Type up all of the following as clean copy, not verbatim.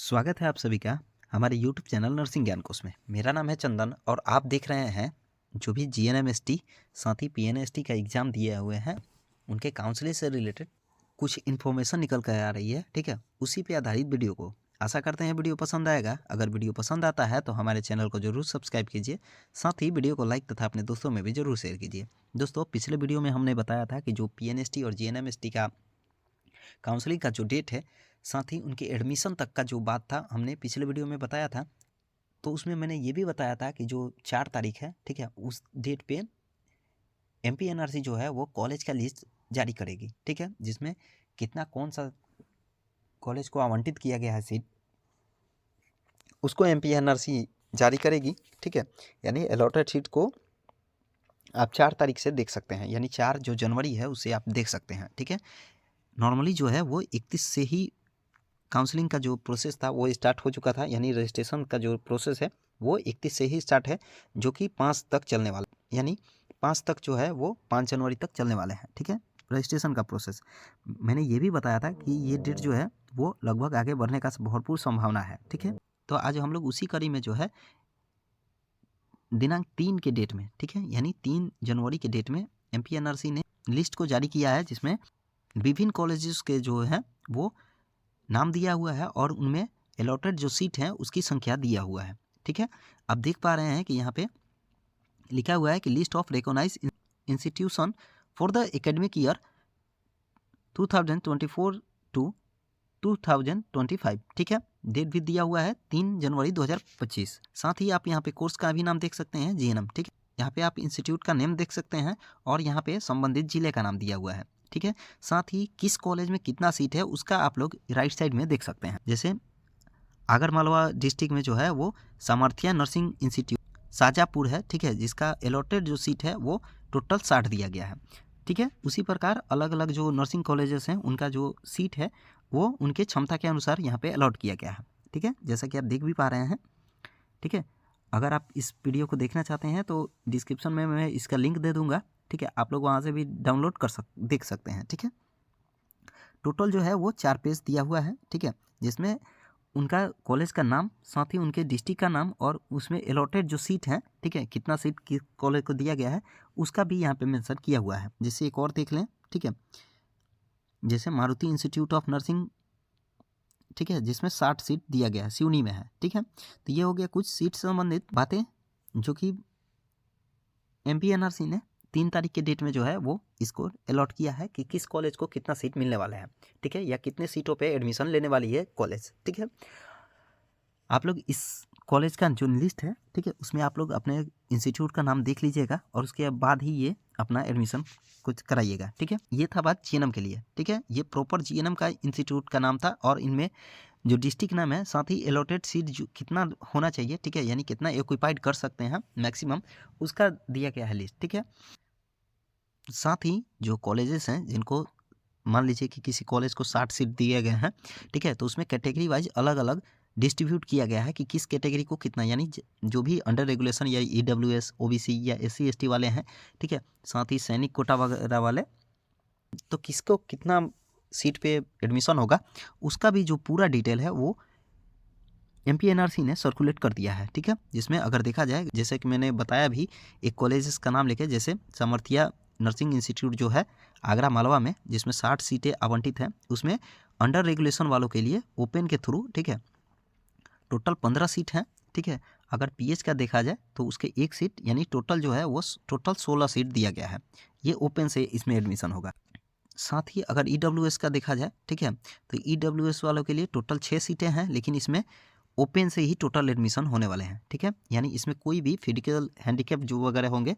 स्वागत है आप सभी का हमारे YouTube चैनल नर्सिंग ज्ञान कोश में। मेरा नाम है चंदन और आप देख रहे हैं जो भी GNMST साथ ही PNST का एग्ज़ाम दिए हुए हैं उनके काउंसलिंग से रिलेटेड कुछ इन्फॉर्मेशन निकल कर आ रही है, ठीक है। उसी पे आधारित वीडियो को आशा करते हैं वीडियो पसंद आएगा। अगर वीडियो पसंद आता है तो हमारे चैनल को जरूर सब्सक्राइब कीजिए, साथ ही वीडियो को लाइक तथा अपने दोस्तों में भी जरूर शेयर कीजिए। दोस्तों, पिछले वीडियो में हमने बताया था कि जो PNST और GNMST का काउंसलिंग का जो डेट है, साथ ही उनके एडमिशन तक का जो बात था हमने पिछले वीडियो में बताया था। तो उसमें मैंने ये भी बताया था कि जो 4 तारीख है, ठीक है, उस डेट पे MPNRC जो है वो कॉलेज का लिस्ट जारी करेगी, ठीक है, जिसमें कितना कौन सा कॉलेज को आवंटित किया गया है सीट, उसको MPNRC जारी करेगी, ठीक है। यानी अलॉटेड सीट को आप 4 तारीख से देख सकते हैं, यानी 4 जो जनवरी है उसे आप देख सकते हैं, ठीक है। नॉर्मली जो है वो 31 से ही काउंसलिंग का जो प्रोसेस था वो स्टार्ट हो चुका था, यानी रजिस्ट्रेशन का जो प्रोसेस है वो 31 से ही स्टार्ट है, जो कि 5 तक चलने वाला, यानी 5 तक जो है वो 5 जनवरी तक चलने वाले हैं, ठीक है, रजिस्ट्रेशन का प्रोसेस। मैंने ये भी बताया था कि ये डेट जो है वो लगभग आगे बढ़ने का भरपूर संभावना है, ठीक है। तो आज हम लोग उसी कड़ी में जो है दिनांक 3 के डेट में, ठीक है, यानी 3 जनवरी के डेट में MPNRC ने लिस्ट को जारी किया है, जिसमें विभिन्न कॉलेजेस के जो है वो नाम दिया हुआ है और उनमें अलॉटेड जो सीट है उसकी संख्या दिया हुआ है, ठीक है। आप देख पा रहे हैं कि यहाँ पे लिखा हुआ है कि list of recognize institution for the academic year 2024 to 2025, ठीक है। डेट भी दिया हुआ है 3 जनवरी 2025। साथ ही आप यहाँ पे कोर्स का भी नाम देख सकते हैं, GNM, ठीक है। यहाँ पे आप इंस्टीट्यूट का नेम देख सकते हैं और यहाँ पे संबंधित जिले का नाम दिया हुआ है, ठीक है। साथ ही किस कॉलेज में कितना सीट है उसका आप लोग राइट साइड में देख सकते हैं। जैसे आगरमालवा डिस्ट्रिक्ट में जो है वो सामर्थ्य नर्सिंग इंस्टीट्यूट शाजापुर है, ठीक है, जिसका अलॉटेड जो सीट है वो टोटल 60 दिया गया है, ठीक है। उसी प्रकार अलग अलग जो नर्सिंग कॉलेजेस हैं उनका जो सीट है वो उनके क्षमता के अनुसार यहाँ पे अलॉट किया गया है, ठीक है, जैसा कि आप देख भी पा रहे हैं, ठीक है। अगर आप इस वीडियो को देखना चाहते हैं तो डिस्क्रिप्शन में मैं इसका लिंक दे दूंगा, ठीक है, आप लोग वहाँ से भी डाउनलोड देख सकते हैं, ठीक है। टोटल जो है वो 4 पेज दिया हुआ है, ठीक है, जिसमें उनका कॉलेज का नाम, साथ ही उनके डिस्ट्रिक्ट का नाम और उसमें अलॉटेड जो सीट है, ठीक है, कितना सीट किस कॉलेज को दिया गया है उसका भी यहाँ पे मेंशन किया हुआ है। जैसे एक और देख लें, ठीक है, जैसे मारुति इंस्टीट्यूट ऑफ नर्सिंग, ठीक है, जिसमें 60 सीट दिया गया है, सिवनी में है, ठीक है। तो ये हो गया कुछ सीट से संबंधित बातें जो कि MPNRC ने 3 तारीख के डेट में जो है वो इसको अलॉट किया है कि किस कॉलेज को कितना सीट मिलने वाला है, ठीक है, या कितने सीटों पे एडमिशन लेने वाली है कॉलेज, ठीक है। आप लोग इस कॉलेज का जो लिस्ट है, ठीक है, उसमें आप लोग अपने इंस्टीट्यूट का नाम देख लीजिएगा और उसके बाद ही ये अपना एडमिशन कुछ कराइएगा, ठीक है। ये था बात GNM के लिए, ठीक है, ये प्रॉपर GNM का इंस्टीट्यूट का नाम था और इनमें जो डिस्ट्रिक्ट नाम है, साथ ही अलॉटेड सीट जो कितना होना चाहिए, ठीक है, यानी कितना ऑक्यूपाइड कर सकते हैं मैक्सिमम, उसका दिया गया है लिस्ट, ठीक है। साथ ही जो कॉलेजेस हैं जिनको मान लीजिए कि किसी कॉलेज को 60 सीट दिए गए हैं, ठीक है, तो उसमें कैटेगरी वाइज अलग अलग डिस्ट्रीब्यूट किया गया है कि किस कैटेगरी को कितना, यानी जो भी अंडर रेगुलेशन या EWS OBC या SC ST वाले हैं, ठीक है, साथ ही सैनिक कोटा वगैरह वाले, तो किसको कितना सीट पे एडमिशन होगा उसका भी जो पूरा डिटेल है वो MPNRC ने सर्कुलेट कर दिया है, ठीक है। जिसमें अगर देखा जाए, जैसे कि मैंने बताया भी, एक कॉलेज का नाम लेके, जैसे सामर्थ्य नर्सिंग इंस्टीट्यूट जो है आगरा मालवा में, जिसमें 60 सीटें आवंटित हैं, उसमें अंडर रेगुलेशन वालों के लिए ओपन के थ्रू, ठीक है, टोटल 15 सीट हैं, ठीक है। अगर PH का देखा जाए तो उसके 1 सीट, यानी टोटल जो है वो टोटल 16 सीट दिया गया है, ये ओपन से इसमें एडमिशन होगा। साथ ही अगर EWS का देखा जाए, ठीक है, तो EWS वालों के लिए टोटल 6 सीटें हैं, लेकिन इसमें ओपन से ही टोटल एडमिशन होने वाले हैं, ठीक है, यानी इसमें कोई भी फिजिकल हैंडीकैप जो वगैरह होंगे,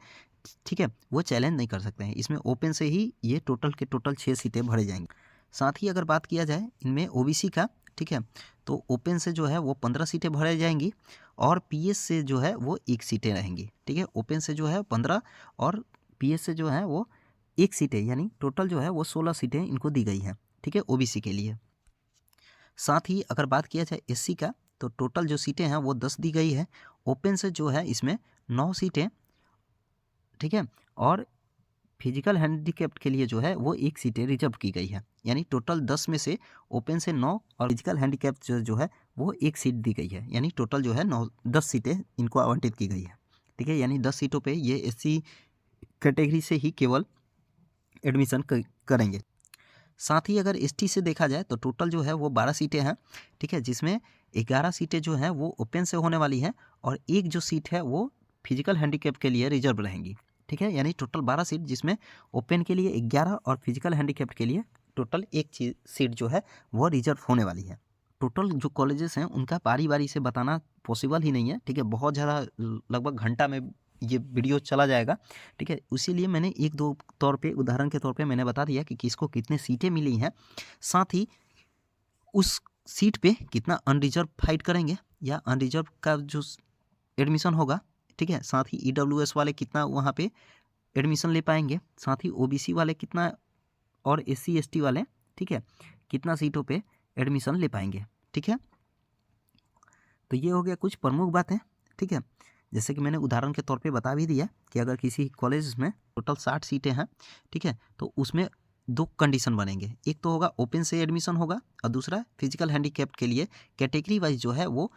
ठीक है, वो चैलेंज नहीं कर सकते हैं, इसमें ओपन से ही ये टोटल के टोटल 6 सीटें भरे जाएंगी। साथ ही अगर बात किया जाए इनमें OBC का, ठीक है, तो ओपन से जो है वो 15 सीटें भरे जाएंगी और PS से जो है वो 1 सीटें रहेंगी, ठीक है। ओपन से जो है 15 और PS से जो है वो 1 सीटें, यानी टोटल जो है वो 16 सीटें इनको दी गई हैं, ठीक है, OBC के लिए। साथ ही अगर बात किया जाए SC का, तो टोटल जो सीटें हैं वो 10 दी गई है, ओपन से जो है इसमें 9 सीटें, ठीक है, और फिजिकल हैंडीकैप्ड के लिए जो है वो 1 सीटें रिजर्व की गई है, यानी टोटल 10 में से ओपन से 9 और फिजिकल हैंडीकैप्ड जो है वो एक सीट दी गई है, यानी टोटल जो है 10 सीटें इनको आवंटित की गई है। ठीक है, यानी 10 सीटों पे ये SC कैटेगरी से ही केवल एडमिशन करेंगे। साथ ही अगर ST से देखा जाए तो टोटल जो है वो 12 सीटें हैं। ठीक है, जिसमें 11 सीटें जो हैं वो ओपन से होने वाली हैं और एक जो सीट है वो फिजिकल हैंडीकैप के लिए रिजर्व रहेंगी। ठीक है, यानी टोटल 12 सीट, जिसमें ओपन के लिए 11 और फिजिकल हैंडीकैप के लिए टोटल एक सीट जो है वो रिजर्व होने वाली है। टोटल जो कॉलेजेस हैं उनका बारी बारी से बताना पॉसिबल ही नहीं है। ठीक है, बहुत ज़्यादा लगभग घंटा में ये वीडियो चला जाएगा। ठीक है, इसीलिए मैंने एक दो तौर पे उदाहरण के तौर पे मैंने बता दिया कि किसको कितने सीटें मिली हैं, साथ ही उस सीट पे कितना अनरिजर्व फाइट करेंगे या अनरिजर्व का जो एडमिशन होगा। ठीक है, साथ ही EWS वाले कितना वहाँ पे एडमिशन ले पाएंगे, साथ ही OBC वाले कितना और SC ST वाले, ठीक है, कितना सीटों पे एडमिशन ले पाएंगे। ठीक है, तो ये हो गया कुछ प्रमुख बातें। ठीक है, जैसे कि मैंने उदाहरण के तौर पे बता भी दिया कि अगर किसी कॉलेज में टोटल 60 सीटें हैं, ठीक है, तो उसमें 2 कंडीशन बनेंगे। एक तो होगा ओपन से एडमिशन होगा और दूसरा फिजिकल हैंडीकैप के लिए कैटेगरी वाइज जो है वो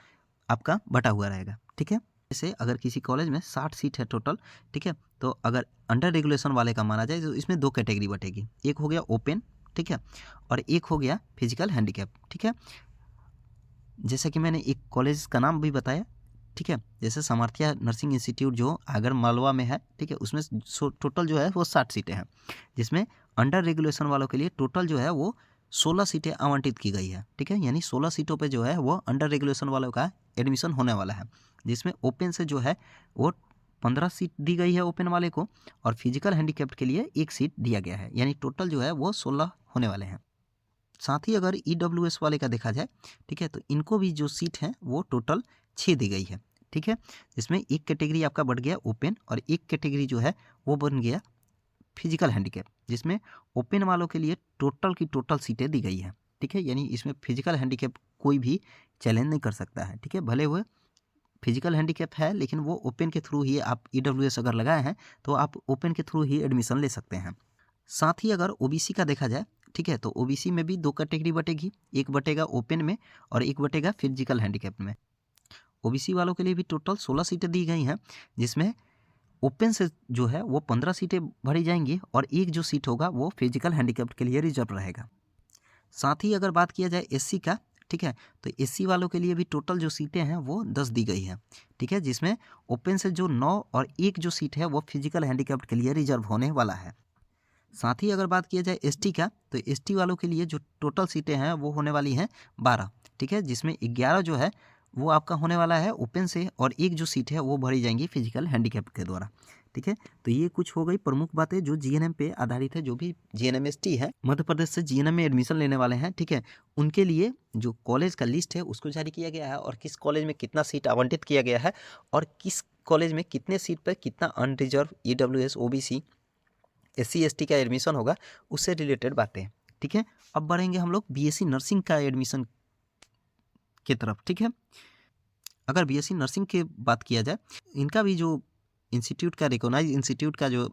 आपका बटा हुआ रहेगा। ठीक है, जैसे अगर किसी कॉलेज में 60 सीट है टोटल, ठीक है, तो अगर अंडर रेगुलेशन वाले का माना जाए तो इसमें 2 कैटेगरी बटेगी। एक हो गया ओपन, ठीक है, और एक हो गया फिजिकल हैंडीकैप। ठीक है, जैसे कि मैंने एक कॉलेज का नाम भी बताया। ठीक है, जैसे सामर्थ्य नर्सिंग इंस्टीट्यूट जो आगर मालवा में है। ठीक है, उसमें टोटल जो है वो 60 सीटें हैं, जिसमें अंडर रेगुलेशन वालों के लिए टोटल जो है वो 16 सीटें आवंटित की गई है। ठीक है, यानी 16 सीटों पे जो है वो अंडर रेगुलेशन वालों का एडमिशन होने वाला है, जिसमें ओपन से जो है वो 15 सीट दी गई है ओपन वाले को और फिजिकल हैंडीकैप्ड के लिए 1 सीट दिया गया है, यानी टोटल जो है वो 16 होने वाले हैं। साथ ही अगर EWS वाले का देखा जाए, ठीक है, तो इनको भी जो सीट हैं वो टोटल 6 दी गई है। ठीक है, जिसमें एक कैटेगरी आपका बढ़ गया ओपन और एक कैटेगरी जो है वो बन गया फिजिकल हैंडीकैप, जिसमें ओपन वालों के लिए टोटल की टोटल सीटें दी गई हैं। ठीक है, यानी इसमें फिजिकल हैंडीकैप कोई भी चैलेंज नहीं कर सकता है। ठीक है, भले वो फिजिकल हैंडीकैप है लेकिन वो ओपन के थ्रू ही आप EWS अगर लगाए हैं तो आप ओपन के थ्रू ही एडमिशन ले सकते हैं। साथ ही अगर OBC का देखा जाए, ठीक है, तो OBC में भी 2 कैटेगरी बटेगी, एक बटेगा ओपन में और एक बटेगा फिजिकल हैंडीकैप में। OBC वालों के लिए भी टोटल 16 सीटें दी गई हैं, जिसमें ओपन से जो है वो 15 सीटें भरी जाएंगी और एक जो सीट होगा वो फिजिकल हैंडीकैप्ड के लिए रिजर्व रहेगा। साथ ही अगर बात किया जाए SC का, ठीक है, तो SC वालों के लिए भी टोटल जो सीटें हैं वो 10 दी गई हैं। ठीक है, जिसमें ओपन से जो 9 और एक जो सीट है वो फिजिकल हैंडीकैप्ड के लिए रिजर्व होने वाला है। साथ ही अगर बात किया जाए ST का, तो ST वालों के लिए जो टोटल सीटें हैं वो होने वाली हैं 12। ठीक है, जिसमें 11 जो है वो आपका होने वाला है ओपन से और एक जो सीट है वो भरी जाएंगी फिजिकल हैंडीकैप के द्वारा। ठीक है, तो ये कुछ हो गई प्रमुख बातें जो GNM पे आधारित है। जो भी GNM ST है, मध्य प्रदेश से GNM में एडमिशन लेने वाले हैं, ठीक है, उनके लिए जो कॉलेज का लिस्ट है उसको जारी किया गया है और किस कॉलेज में कितना सीट आवंटित किया गया है और किस कॉलेज में कितने सीट पर कितना unreserved EWS OBC SC ST का एडमिशन होगा, उससे रिलेटेड बातें। ठीक है, अब बढ़ेंगे हम लोग BSc नर्सिंग का एडमिशन की तरफ। ठीक है, अगर BSc नर्सिंग की बात किया जाए, इनका भी जो इंस्टीट्यूट का रिकॉग्नाइज इंस्टीट्यूट का जो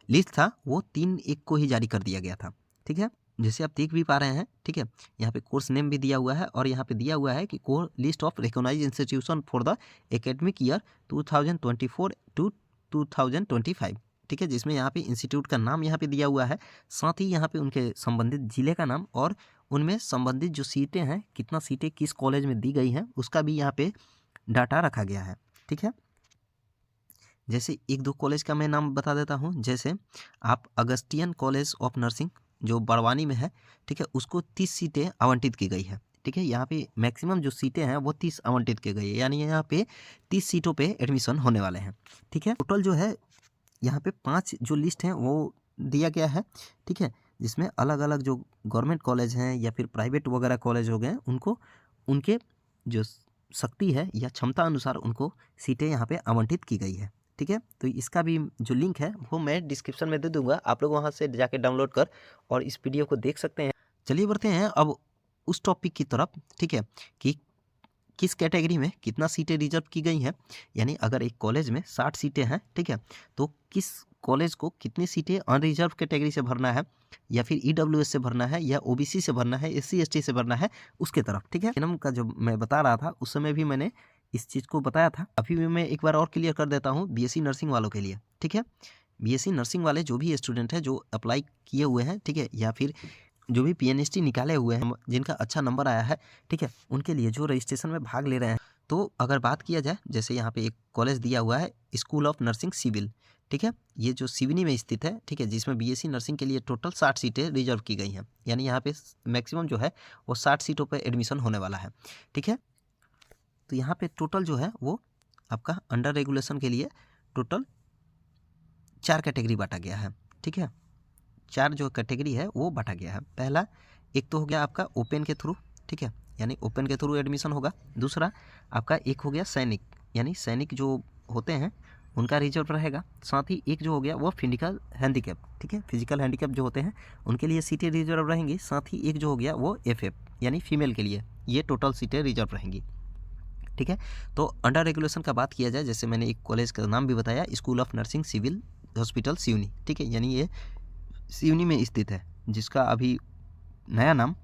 लिस्ट था वो 3/1 को ही जारी कर दिया गया था। ठीक है, जैसे आप देख भी पा रहे हैं। ठीक है, यहाँ पे कोर्स नेम भी दिया हुआ है और यहाँ पे दिया हुआ है कि core list of recognize institution for the academic year 2024 to 2025। ठीक है, जिसमें यहाँ पे इंस्टीट्यूट का नाम यहाँ पे दिया हुआ है, साथ ही यहाँ पे उनके संबंधित जिले का नाम और उनमें संबंधित जो सीटें हैं, कितना सीटें किस कॉलेज में दी गई हैं, उसका भी यहाँ पे डाटा रखा गया है। ठीक है, जैसे 1-2 कॉलेज का मैं नाम बता देता हूँ। जैसे आप अगस्टियन कॉलेज ऑफ नर्सिंग जो बड़वानी में है, ठीक है, उसको 30 सीटें आवंटित की गई है। ठीक है, यहाँ पे मैक्सिमम जो सीटें हैं वो 30 आवंटित की गई है, यानी यहाँ पे 30 सीटों पे एडमिशन होने वाले हैं। ठीक है, टोटल जो है यहाँ पे 5 जो लिस्ट हैं वो दिया गया है। ठीक है, जिसमें अलग अलग जो गवर्नमेंट कॉलेज हैं या फिर प्राइवेट वगैरह कॉलेज हो गए, उनको उनके जो शक्ति है या क्षमता अनुसार उनको सीटें यहाँ पे आवंटित की गई है। ठीक है, तो इसका भी जो लिंक है वो मैं डिस्क्रिप्शन में दे दूंगा, आप लोग वहाँ से जाके डाउनलोड कर और इस वीडियो को देख सकते हैं। चलिए बढ़ते हैं अब उस टॉपिक की तरफ। ठीक है, कि किस कैटेगरी में कितना सीटें रिजर्व की गई हैं, यानी अगर एक कॉलेज में 60 सीटें हैं, ठीक है, तो किस कॉलेज को कितनी सीटें अनरिजर्व कैटेगरी से भरना है, या फिर ईडब्ल्यूएस से भरना है, या ओबीसी से भरना है, एससी एसटी से भरना है, उसके तरफ, ठीक है। जन्म का जो मैं बता रहा था उस समय भी मैंने इस चीज़ को बताया था, अभी भी मैं एक बार और क्लियर कर देता हूँ बीएससी नर्सिंग वालों के लिए, ठीक है। बीएससी नर्सिंग वाले जो भी स्टूडेंट हैं जो अप्लाई किए हुए हैं, ठीक है, या फिर जो भी पीएनएसटी निकाले हुए हैं, जिनका अच्छा नंबर आया है, ठीक है, उनके लिए जो रजिस्ट्रेशन में भाग ले रहे हैं, तो अगर बात किया जाए, जैसे यहाँ पे एक कॉलेज दिया हुआ है स्कूल ऑफ नर्सिंग सिविल, ठीक है, ये जो सिवनी में स्थित है, ठीक है, जिसमें बीएससी नर्सिंग के लिए टोटल 60 सीटें रिजर्व की गई हैं, यानी यहाँ पे मैक्सिमम जो है वो 60 सीटों पर एडमिशन होने वाला है, ठीक है। तो यहाँ पे टोटल जो है वो आपका अंडर रेगुलेशन के लिए टोटल 4 कैटेगरी बांटा गया है, ठीक है। 4 जो कैटेगरी है वो बांटा गया है। पहला एक तो हो गया आपका ओपन के थ्रू, ठीक है, यानी ओपन के थ्रू एडमिशन होगा। दूसरा आपका एक हो गया सैनिक, यानी सैनिक जो होते हैं उनका रिजर्व रहेगा। साथ ही एक जो हो गया वो फिजिकल हैंडीकैप, ठीक है, फिजिकल हैंडीकैप जो होते हैं उनके लिए सीटें रिजर्व रहेंगी। साथ ही एक जो हो गया वो एफएफ यानी फीमेल के लिए, ये टोटल सीटें रिजर्व रहेंगी, ठीक है। तो अंडर रेगुलेशन का बात किया जाए, जैसे मैंने एक कॉलेज का नाम भी बताया, school of nursing civil hospital Seoni, ठीक है, यानी ये सिवनी में स्थित है, जिसका अभी नया नाम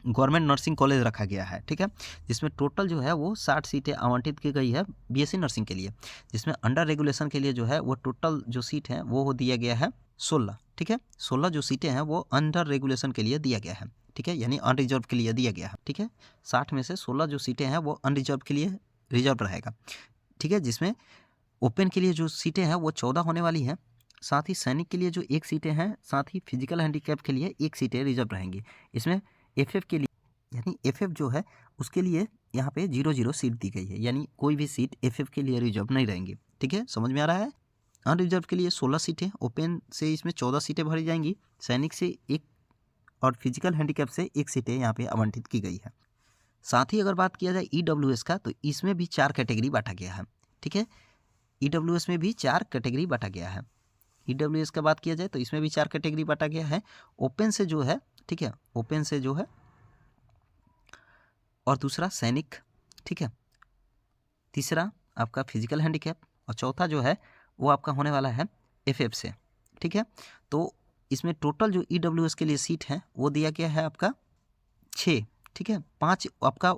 गवर्नमेंट नर्सिंग कॉलेज रखा गया है, ठीक है, जिसमें टोटल जो है वो 60 सीटें आवंटित की गई है बीएससी नर्सिंग के लिए, जिसमें अंडर रेगुलेशन के लिए जो है वो टोटल जो सीट है वो दिया गया है 16, ठीक है। 16 जो सीटें हैं वो अंडर रेगुलेशन के लिए दिया गया है, ठीक है, यानी अनरिजर्व के लिए दिया गया है, ठीक है। 60 में से 16 जो सीटें हैं वो अनरिजर्व के लिए रिजर्व रहेगा, ठीक है, जिसमें ओपन के लिए जो सीटें हैं वो 14 होने वाली हैं। साथ ही सैनिक के लिए जो 1 सीटें हैं, साथ ही फिजिकल हैंडीकैप के लिए 1 सीटें रिजर्व रहेंगी। इसमें एफएफ के लिए, यानी एफएफ जो है उसके लिए यहाँ पे 0-0 सीट दी गई है, यानी कोई भी सीट एफएफ के लिए रिजर्व नहीं रहेंगी, ठीक है, समझ में आ रहा है। अनरिजर्व के लिए 16 सीटें, ओपन से इसमें 14 सीटें भरी जाएंगी, सैनिक से 1 और फिजिकल हैंडीकैप से 1 सीटें यहाँ पे आवंटित की गई है। साथ ही अगर बात किया जाए ईडब्ल्यूएस का, तो इसमें भी 4 कैटेगरी बांटा गया है, ठीक है, ईडब्ल्यूएस में भी 4 कैटेगरी बांटा गया है। ईडब्ल्यूएस का बात किया जाए तो इसमें भी 4 कैटेगरी बांटा गया है, ओपन से जो है, ठीक है, ओपन से जो है, और दूसरा सैनिक, ठीक है, तीसरा आपका फिजिकल हैंडीकैप, और चौथा जो है वो आपका होने वाला है एफएफ से, ठीक है। तो इसमें टोटल जो ईडब्ल्यूएस के लिए सीट है वो दिया गया है आपका 6, ठीक है, 5 आपका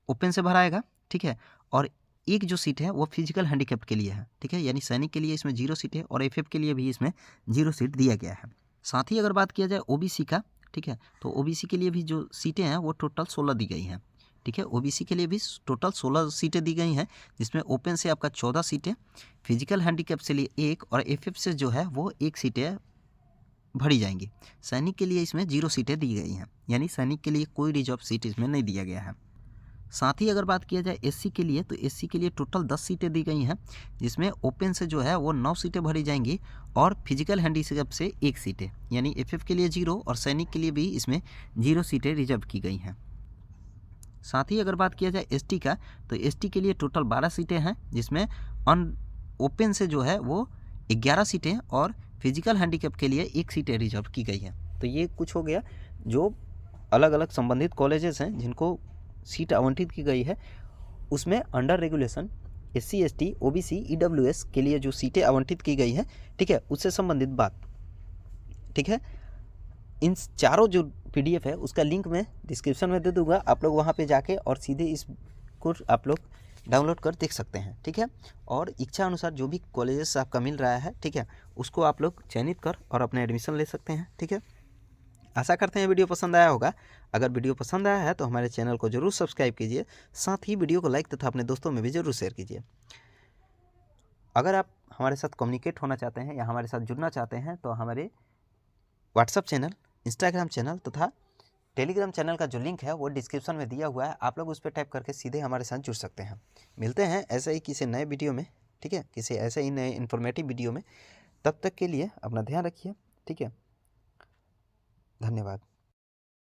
ओपन से भराएगा, ठीक है, और एक जो सीट है वो फिजिकल हैंडीकैप के लिए है, ठीक है, यानी सैनिक के लिए इसमें 0 सीट है और एफएफ के लिए भी इसमें 0 सीट दिया गया है। साथ ही अगर बात किया जाए ओबीसी का, ठीक है, तो ओबीसी के लिए भी जो सीटें हैं वो टोटल 16 दी गई हैं, ठीक है, ओबीसी के लिए भी टोटल 16 सीटें दी गई हैं, जिसमें ओपन से आपका 14 सीटें, फिजिकल हैंडीकैप से लिए 1 और एफएफ से जो है वो 1 सीटें भरी जाएंगी। सैनिक के लिए इसमें 0 सीटें दी गई हैं, यानी सैनिक के लिए कोई रिजर्व सीट इसमें नहीं दिया गया है। साथ ही अगर बात किया जाए एससी के लिए, तो एससी के लिए टोटल 10 सीटें दी गई हैं, जिसमें ओपन से जो है वो 9 सीटें भरी जाएंगी और फिजिकल हैंडीकैप से 1 सीटें, यानी एफएफ के लिए 0 और सैनिक के लिए भी इसमें 0 सीटें रिजर्व की गई हैं। साथ ही अगर बात किया जाए एसटी का, तो एसटी के लिए टोटल 12 सीटें हैं, जिसमें ओपन से जो है वो 11 सीटें और फिजिकल हैंडीकैप के लिए 1 सीटें रिजर्व की गई हैं। तो ये कुछ हो गया जो अलग अलग संबंधित कॉलेजेस हैं जिनको सीट आवंटित की गई है, उसमें under regulation SC ST OBC EWS के लिए जो सीटें आवंटित की गई हैं, ठीक है, उससे संबंधित बात, ठीक है। इन चारों जो पीडीएफ है उसका लिंक मैं डिस्क्रिप्शन में दे दूंगा, आप लोग वहाँ पे जाके और सीधे इसको आप लोग डाउनलोड कर देख सकते हैं, ठीक है। और इच्छा अनुसार जो भी कॉलेजेस आपका मिल रहा है, ठीक है, उसको आप लोग चयनित कर और अपने एडमिशन ले सकते हैं, ठीक है। आशा करते हैं वीडियो पसंद आया होगा। अगर वीडियो पसंद आया है तो हमारे चैनल को जरूर सब्सक्राइब कीजिए, साथ ही वीडियो को लाइक तथा अपने दोस्तों में भी जरूर शेयर कीजिए। अगर आप हमारे साथ कम्युनिकेट होना चाहते हैं या हमारे साथ जुड़ना चाहते हैं तो हमारे व्हाट्सएप चैनल, इंस्टाग्राम चैनल तथा टेलीग्राम चैनल का जो लिंक है वो डिस्क्रिप्शन में दिया हुआ है, आप लोग उस पर टाइप करके सीधे हमारे साथ जुड़ सकते हैं। मिलते हैं ऐसे ही किसी नए वीडियो में, ठीक है, किसी ऐसे ही नए इन्फॉर्मेटिव वीडियो में। तब तक के लिए अपना ध्यान रखिए, ठीक है, धन्यवाद।